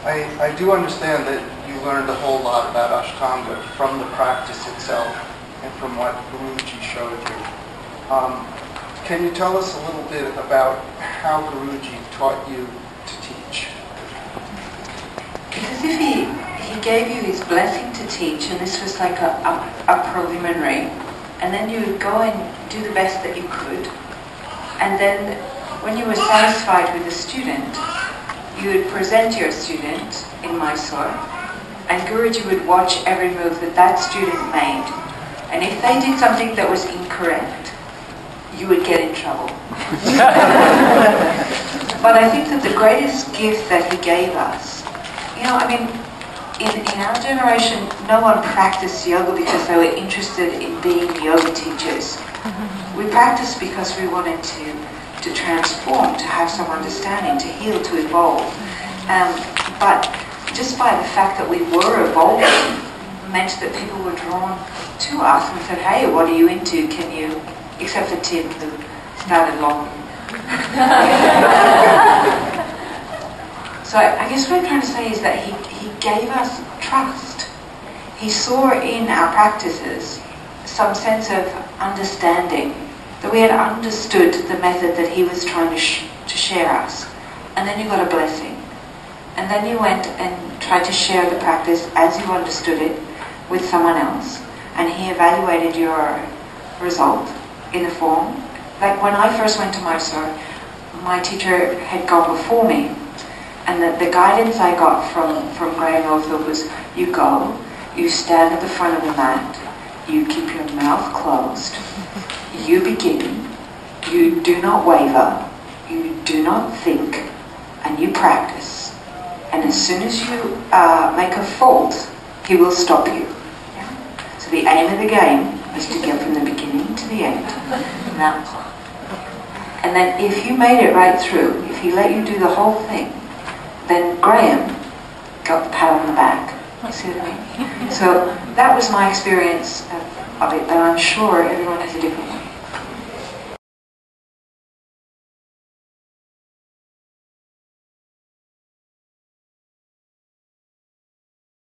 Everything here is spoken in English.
I do understand that you learned a whole lot about Ashtanga from the practice itself and from what Guruji showed you. Can you tell us a little bit about how Guruji taught you to teach? Because if he gave you his blessing to teach, and this was like a preliminary, and then you would go and do the best that you could, and then when you were satisfied with the student, you would present your student in Mysore, and Guruji would watch every move that student made, and if they did something that was incorrect, you would get in trouble. But I think that the greatest gift that he gave us, in our generation, no one practiced yoga because they were interested in being yoga teachers. We practiced because we wanted to transform, to have some understanding, to heal, to evolve. But just by the fact that we were evolving meant that people were drawn to us and said, hey, what are you into? Can you, except for Tim, who started long. So I guess what I'm trying to say is that he gave us trust. He saw in our practices some sense of understanding, that we had understood the method that he was trying to share us. And then you got a blessing. And then you went and tried to share the practice as you understood it with someone else. And he evaluated your result in the form. Like when I first went to Mysore, my teacher had gone before me. And the guidance I got from Graham Othel was, you go, you stand at the front of the mat, you keep your mouth closed, you begin, you do not waver, you do not think, and you practice. And as soon as you make a fault, he will stop you. Yeah? So the aim of the game is to get from the beginning to the end. Now, and then if you made it right through, if he let you do the whole thing, then Graham got the pat on the back. You see what I mean? So that was my experience of it, and I'm sure everyone has a different one.